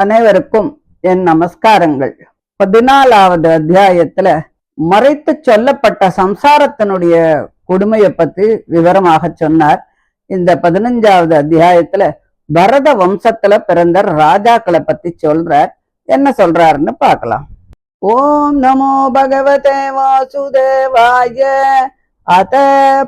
அனைவருக்கும் என் நமஸ்காரங்கள். 14வது அத்தியாயத்துல மறைத்து சொல்லப்பட்ட சம்சாரத்தினுடைய கொடுமையை பத்தி விவரமாக சொன்னார். இந்த 15வது அத்தியாயத்துல பரத வம்சத்துல பிறந்த ராஜாக்களை பத்தி சொல்றார். என்ன சொல்றாருன்னு பார்க்கலாம். ஓம் நமோ பகவதே வாசுதேவாய. அத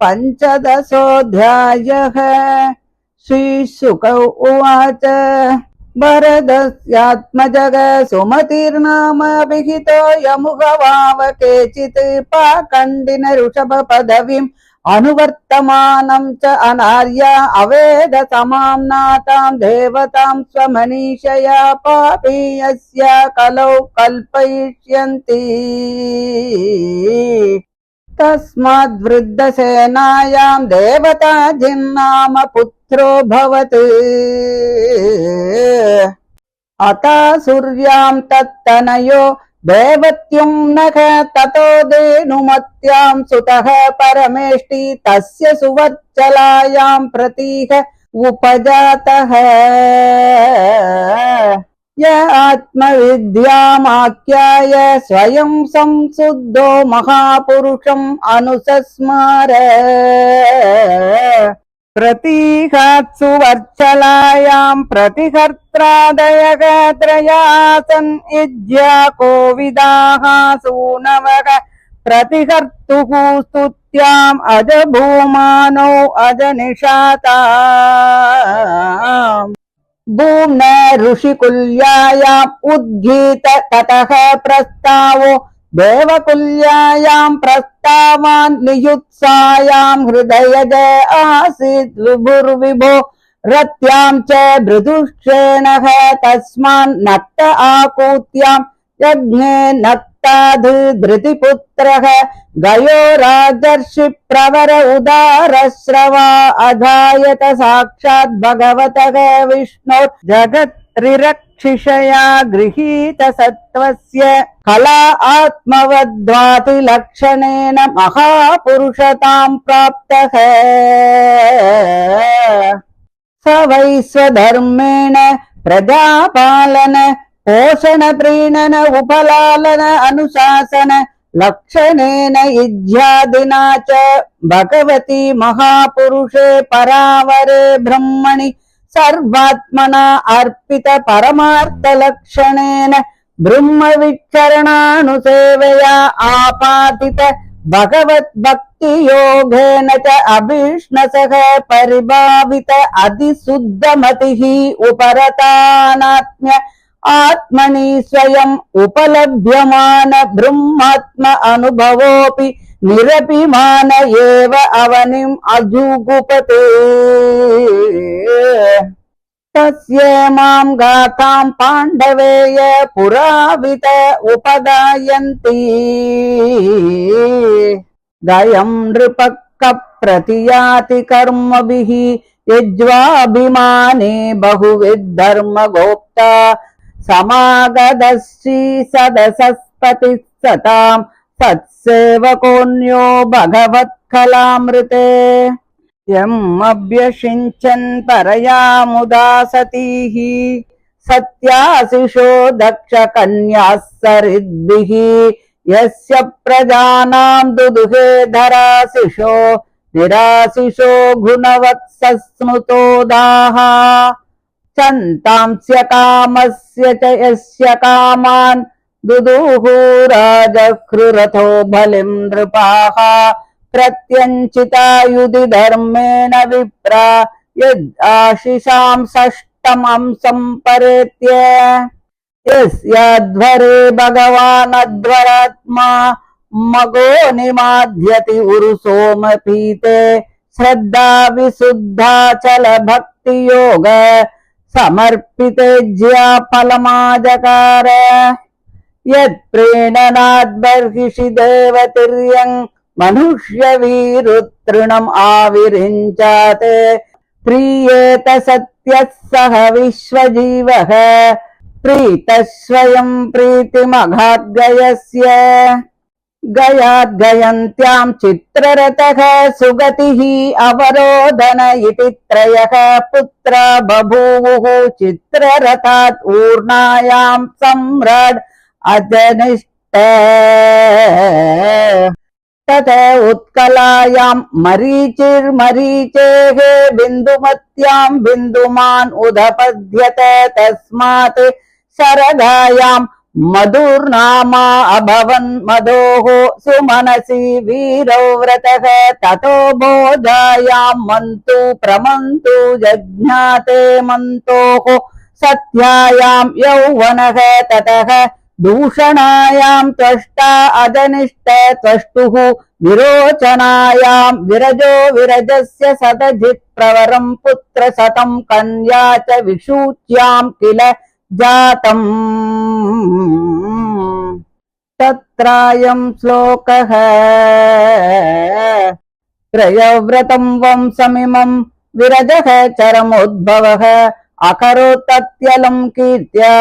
பஞ்சதசோऽध्यायः. ஸ்ரீ சுக உவாச்ச. भरदस्यात्मजग सुमतिर्नामाभिहितो यमुगवाव केचित् पाखण्डिन ऋषभ पदवीम् अनुवर्तमानं च अनार्या अवेद समां नातां देवतां स्वमनीषया पापीयस्य कलौ कल्पयिष्यन्ति। तस्माद्वृद्धसेनायां देवता जिन्नाम पुत्रो भवत्। अता सूर्यां तत्तनयो देवत्युम्नः ततो धेनुमत्यां सुतः परमेष्टि तस्य सुवर्चलायां प्रतीह उपजातः। य आत्मविद्यामाख्याय स्वयं संशुद्धो महापुरुषम् अनुसस्मार। प्रतीहात्सु वर्चलायां प्रतिहर्त्रादयः त्रयासन् इज्या कोविदाः सूनवः प्रतिहर्तुः स्तुत्याम् अजभूमानौ अजनिषाताम्। भूम्न ऋषिकुल्यायाम् उद्गीत ततः प्रस्तावो देवकुल्यायां प्रस्तावान् नियुत्सायां हृदयज आसीत् विभुर्विभो रत्यां च मृदुक्षेणः तस्मान् नक्त आकूत्यां यज्ञे नक्ताद् धृतिपुत्रः गयो राजर्षि प्रवर उदारश्रवा अधायत साक्षात् भगवतः विष्णो जगत्रिरक्षिषया गृहीत सत्त्वस्य कला आत्मवद्वाति लक्षणेन महापुरुषतां प्राप्तः। स वै स्वधर्मेण प्रजापालन पोषण प्रीणन उपलालन अनुशासन लक्षणेन इज्यादिना च भगवती महापुरुषे परावरे ब्रह्मणि सर्वात्मना अर्पित परमार्थ लक्षणेन ब्रह्मविचरणानुसेवया आपादित भगवत भक्ति योगेन च अभीष्णसः परिभावित अधिशुद्धमतिः उपरतानात्म्य आत्मनि स्वयं उपलभ्यमान ब्रह्मात्म अनुभवोऽपि निरपिमान एव अवनिम् अजुगुपते। तस्येमां गाथां पाण्डवेय पुरावित उपगायन्ति। गयं नृपः प्रतियाति कर्मभिः यज्वाभिमाने बहुविद्धर्म गोप्ता समागतश्री सदसस्पतिः सतां सत्सेवकोऽन्यो भगवत्कलामृते। यम् अभ्यषिञ्चन् परया मुदा सतीः सत्याशिषो दक्षकन्याः सरिद्भिः यस्य प्रजानां दुदुहे धराशिषो निराशिषो गुणवत्सस्मृतोदाः। चन्तांस्य कामस्य च यस्य कामान् दुदुः राजकृरथो बलिं नृपाः। प्रत्यञ्चितायुधि धर्मेण विप्रा यदाशिषां षष्ठमं सम्परेत्य। यस्याध्वरे भगवान् अध्वरात्मा मगो निमाध्यति उरुसोमपीते। श्रद्धा विशुद्धाचल भक्ति योग समर्पिते ज्या फलमाजकार। यत्प्रीणनाद्बर्हिषि देवतिर्यं मनुष्य वीरुतृणम् आविरिञ्चात्। प्रीयेत सत्यः सह विश्वजीवः प्रीतः स्वयं प्रीतिमघाद्गयस्य। गयाद् गयन्त्यां चित्ररथः सुगतिः अवरोधन इति त्रयः पुत्रा बभूवुः चित्ररथात् ऊर्णायां सम्राट् अजनिष्ठ तत उत्कलायां मरीचिर्मरीचेः बिन्दुमत्यां बिन्दुमान् उदपद्यत तस्मात् शरदायां मधुर्नामा अभवन् मदोः सुमनसि वीरो व्रतः ततो बोधायां मन्तु प्रमन्तु जज्ञाते मन्तोः सत्यायां यौवनः ततः दूषणायां त्वष्टा अजनिष्ठ त्वष्टुः विरोचनायां विरजो विरजस्य सदजित् प्रवरं पुत्र शतं कन्या च विषूच्यां किल जातम् तत्रायं श्लोकः त्रयव्रतं वंशमिमं विरजः चरमोद्भवः अकरोत् तत्यलं कीर्त्या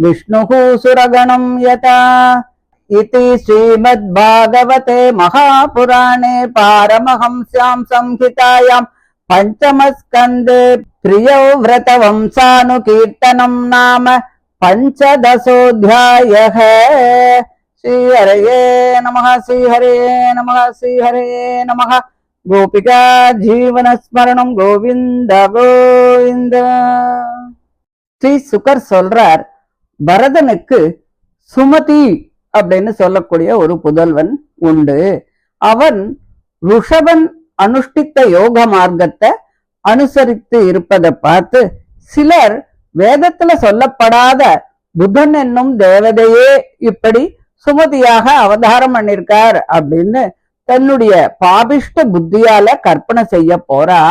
विष्णुः सुरगणं यथा इति श्रीमद्भागवते महापुराणे पारमहंस्यां संहितायां पंचमस्कन्धे प्रियव्रतवंशानुकीर्तनं नाम पंचदशोऽध्यायः। श्रीहरये नमः श्रीहरये नमः श्रीहरये नमः। गोपिका जीवनस्मरणं गोविन्द गोविन्द। ஸ்ரீ சுகர் சொல்றார், பரதனுக்கு சுமதி அப்படின்னு சொல்லக்கூடிய ஒரு புதல்வன் உண்டு. அவன் ருஷபன் அனுஷ்டித்த யோக மார்க்கத்தை அனுசரித்து இருப்பதை பார்த்து சிலர் வேதத்துல சொல்லப்படாத புதன் என்னும் தேவதையே இப்படி சுமதியாக அவதாரம் பண்ணிருக்கார் அப்படின்னு தன்னுடைய பாபிஷ்ட புத்தியால கற்பனை செய்ய போறா.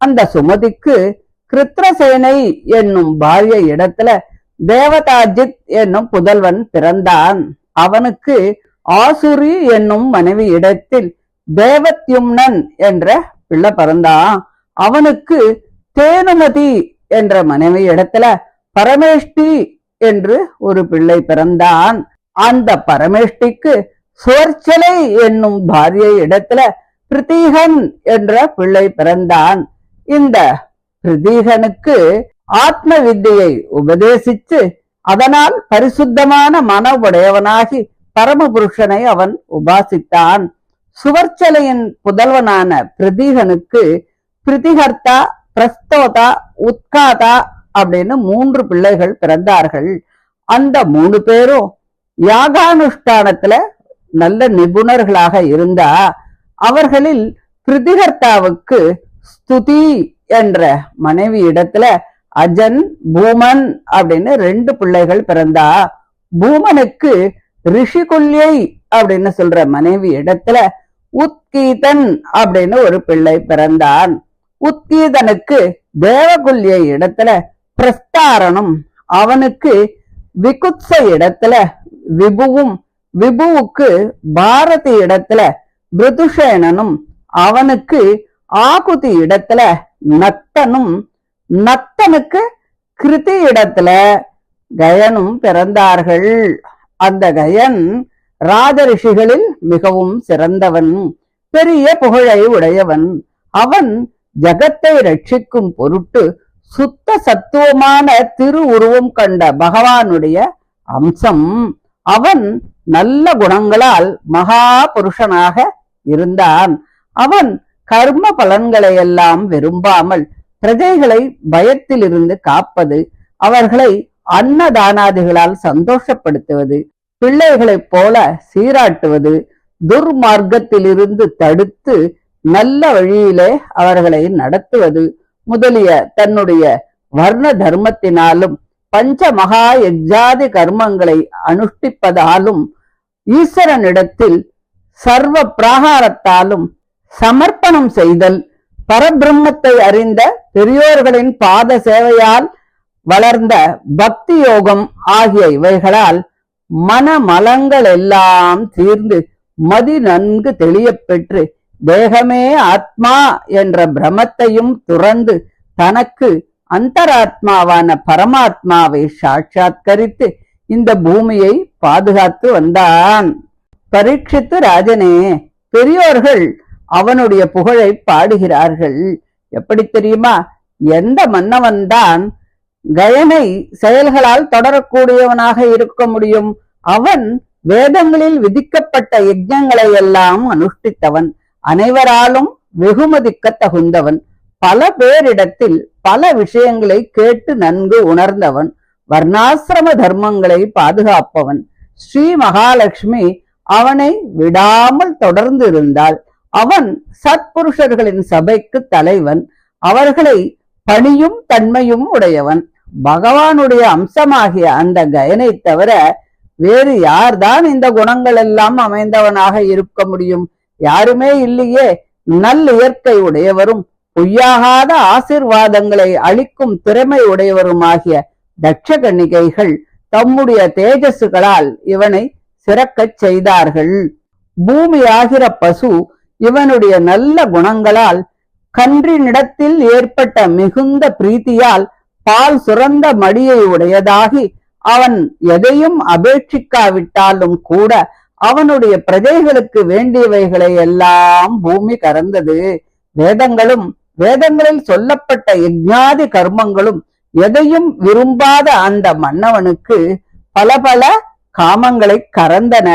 அந்த சுமதிக்கு கிருத்ரசேனை என்னும் பாரிய இடத்துல தேவதாஜித் என்னும் புதல்வன் பிறந்தான். அவனுக்கு ஆசுரி என்னும் மனைவி இடத்தில் தேவத்யும்னன் என்ற பிள்ளை பிறந்தான். அவனுக்கு தேனுமதி என்ற மனைவி இடத்துல பரமேஷ்டி என்று ஒரு பிள்ளை பிறந்தான். அந்த பரமேஷ்டிக்கு சுவர்ச்சலை என்னும் பாரிய இடத்துல பிரிதிகன் என்ற பிள்ளை பிறந்தான். இந்த பிரிதிகனுக்கு ஆத்ம வித்தையை உபதேசித்து அதனால் பரிசுத்தமான மன உடையவனாகி பரமபுருஷனை அவன் உபாசித்தான். சுவர்ச்சலையின் புதல்வனான பிரிதிகனுக்கு பிரிதிகர்த்தா, பிரஸ்தோதா, உத்காதா அப்படின்னு 3 பிள்ளைகள் பிறந்தார்கள். அந்த 3 பேரும் யாகானுஷ்டானத்துல நல்ல நிபுணர்களாக இருந்தா. அவர்களில் பிரிதிகர்த்தாவுக்கு ஸ்துதி என்ற மனைவி இடத்துல அஜன், பூமன் அப்படின்னு 2 பிள்ளைகள் பிறந்தா. பூமனுக்கு ரிஷிகுல்யை அப்படின்னு சொல்ற மனைவி இடத்துல உத்கீதன் அப்படின்னு ஒரு பிள்ளை பிறந்தான். உத்கீதனுக்கு தேவகுல்யை இடத்துல பிரஸ்தாரணம், அவனுக்கு விகுத்ச இடத்துல விபுவும், விபுவுக்கு பாரதி இடத்துல பிருதுஷேனனும், அவனுக்கு ஆகுதி இடத்துல நத்தனும், நத்தனுக்கு கிருதி இடத்துல கயனும் பிறந்தார்கள். அந்த கயன் ராஜரிஷிகளில் மிகவும் சிறந்தவன், பெரிய புகழை உடையவன். அவன் ஜகத்தை ரட்சிக்கும் பொருட்டு சுத்த சத்துவமான திரு உருவம் கண்ட பகவானுடைய அம்சம். அவன் நல்ல குணங்களால் மகா புருஷனாக இருந்தான். அவன் கர்ம பலன்களை எல்லாம் விரும்பாமல் பிரஜைகளை பயத்திலிருந்து காப்பது, அவர்களை அன்னதானாதிகளால் சந்தோஷப்படுத்துவது, பிள்ளைகளைப் போல சீராட்டுவது, துர்மார்க்கத்திலிருந்து தடுத்து நல்ல வழியிலே அவர்களை நடத்துவது முதலிய தன்னுடைய வர்ண தர்மத்தினாலும் பஞ்ச மகா யஜ்ஜாதி கர்மங்களை அனுஷ்டிப்பதாலும் ஈஸ்வரனிடத்தில் சர்வ பிராகாரத்தாலும் சமர்ப்பணம் செய்தல், பரபிரம்மத்தை அறிந்த பெரியோர்களின் பாத சேவையால் வளர்ந்த பக்தி யோகம் ஆகிய இவைகளால் மனமலங்கள் எல்லாம் தீர்ந்து மதி நன்கு தெளியப் பெற்று தேகமே ஆத்மா என்ற பிரமத்தையும் துறந்து தனக்கு அந்தராத்மாவான பரமாத்மாவை சாட்சாத்கரித்து இந்த பூமியை பாதுகாத்து வந்தான். பரீட்சித்து ராஜனே, பெரியோர்கள் அவனுடைய புகழை பாடுகிறார்கள். எப்படி தெரியுமா? எந்த மன்னவன் தான் கயனை செயல்களால் தொடரக்கூடியவனாக இருக்க முடியும்? அவன் வேதங்களில் விதிக்கப்பட்ட யஜ்ஞங்களை எல்லாம் அனுஷ்டித்தவன், அனைவராலும் வெகுமதிக்க தகுந்தவன், பல பேரிடத்தில் பல விஷயங்களை கேட்டு நன்கு உணர்ந்தவன், வர்ணாசிரம தர்மங்களை பாதுகாப்பவன். ஸ்ரீ மகாலட்சுமி அவனை விடாமல் தொடர்ந்து இருந்தாள். அவன் சத்புருஷர்களின் சபைக்கு தலைவன், அவர்களை பணியும் தன்மையும் உடையவன். பகவானுடைய அம்சமாகிய அந்த கயனை தவிர வேறு யார்தான் இந்த குணங்கள் எல்லாம் அமைந்தவனாக இருக்க முடியும்? யாருமே இல்லையே. நல் இயற்கை உடையவரும் பொய்யாகாத ஆசிர்வாதங்களை அளிக்கும் திறமை உடையவருமாகிய தட்சகன்னிகைகள் தம்முடைய தேஜஸுகளால் இவனை சிறக்கச் செய்தார்கள். பூமியாகிற பசு இவனுடைய நல்ல குணங்களால் கன்றினிடத்தில் ஏற்பட்ட மிகுந்த பிரீத்தியால் பால் சுரந்த மடியை உடையதாகி அவன் எதையும் அபேட்சிக்காவிட்டாலும் கூட அவனுடைய பிரஜைகளுக்கு வேண்டியவைகளை எல்லாம் பூமி கறந்தது. வேதங்களும் வேதங்களில் சொல்லப்பட்ட யஜ்ஞாதி கர்மங்களும் எதையும் விரும்பாத அந்த மன்னவனுக்கு பல பல காமங்களை கறந்தன.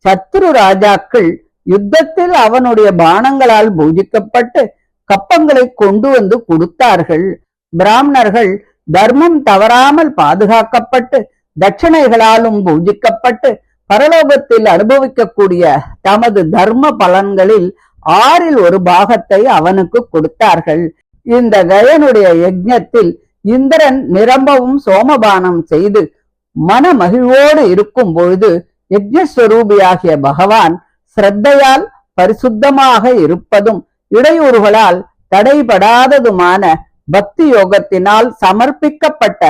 சத்ரு ராஜாக்கள் யுத்தத்தில் அவனுடைய பானங்களால் பூஜிக்கப்பட்டு கப்பங்களை கொண்டு வந்து கொடுத்தார்கள். பிராமணர்கள் தர்மம் தவறாமல் பாதுகாக்கப்பட்டு தட்சணைகளாலும் பூஜிக்கப்பட்டு பரலோகத்தில் அனுபவிக்கக்கூடிய தமது தர்ம பலன்களில் 1/6 பாகத்தை அவனுக்கு கொடுத்தார்கள். இந்த கயனுடைய யஜ்ஞத்தில் இந்திரன் நிரம்பவும் சோமபானம் செய்து மன மகிழ்வோடு இருக்கும் பொழுது யஜ்ஞஸ்வரூபியாகிய பகவான் ஸ்ரத்தையால் பரிசுத்தமாக இருப்பதும் இடையூறுகளால் தடைபடாததுமான பக்தி யோகத்தினால் சமர்ப்பிக்கப்பட்ட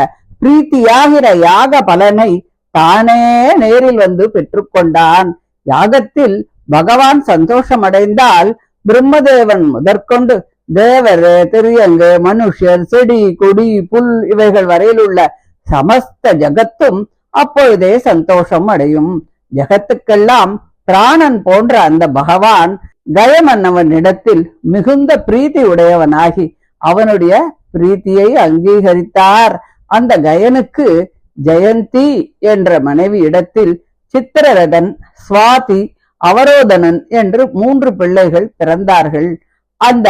பிரீத்தியாகிற யாக பலனை தானே நேரில் வந்து பெற்றுக்கொண்டான். யாகத்தில் பகவான் சந்தோஷமடைந்தால் பிரம்மதேவன் முதற்கொண்டு தேவர், திரியங்கு, மனுஷர், செடி, கொடி, புல் இவைகள் வரையில் உள்ள சமஸ்த ஜகத்தும் அப்பொழுதே சந்தோஷம் அடையும். ஜகத்துக்கெல்லாம் பிராணன் போன்ற அந்த பகவான் கயமன்னவனிடத்தில் மிகுந்த பிரீத்தி உடையவனாகி அவனுடைய பிரீத்தியை அங்கீகரித்தார். அந்த கயனுக்கு ஜெயந்தி என்ற மனைவி இடத்தில் சித்திரரதன், சுவாதி, அவரோதனன் என்று 3 பிள்ளைகள் பிறந்தார்கள். அந்த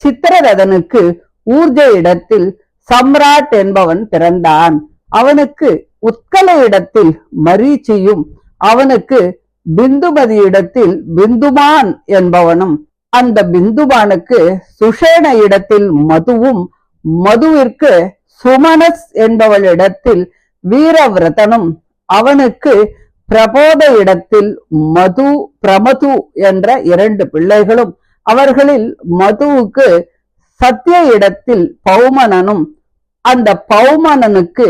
சித்திரரதனுக்கு ஊர்ஜ இடத்தில் சம்ராட் என்பவன் பிறந்தான். அவனுக்கு உத்கல இடத்தில் மரீச்சியும், அவனுக்கு பிந்துமதி இடத்தில் பிந்துமான் என்பவனும், அந்த பிந்துமானுக்கு சுஷேன இடத்தில் மதுவும், மதுவிற்கு சுமனஸ் என்பவளிடத்தில் வீரவிரதனும், அவனுக்கு பிரபோத இடத்தில் மது, பிரமது என்ற 2 பிள்ளைகளும், அவர்களில் மதுவுக்கு சத்திய இடத்தில் பௌமனனும், அந்த பௌமனனுக்கு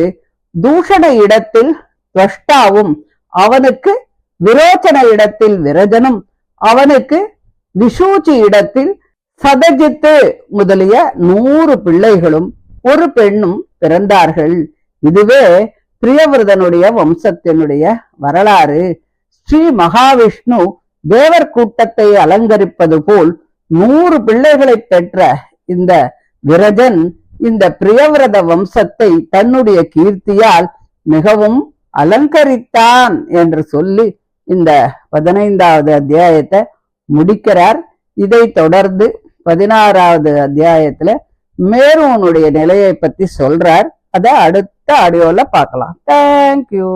தூஷண இடத்தில் துவஷ்டாவும், அவனுக்கு விரோச்சன இடத்தில் விரஜனும், அவனுக்கு விஷூச்சி இடத்தில் சதஜித்து முதலிய 100 பிள்ளைகளும் 1 பெண்ணும் பிறந்தார்கள். இதுவே பிரியவிரதனுடைய வம்சத்தினுடைய வரலாறு. ஸ்ரீ மகாவிஷ்ணு தேவர் கூட்டத்தை அலங்கரிப்பது போல் 100 பிள்ளைகளை பெற்ற இந்த விரஜன் இந்த பிரியவிரத வம்சத்தை தன்னுடைய கீர்த்தியால் மிகவும் அலங்கரித்தான் என்று சொல்லி இந்த 15வது அத்தியாயத்தை முடிக்கிறார். இதை தொடர்ந்து 16வது அத்தியாயத்துல மேருவனுடைய நிலையை பத்தி சொல்றார். அதை அடுத்த ஆடியோல பார்க்கலாம். தேங்க்யூ.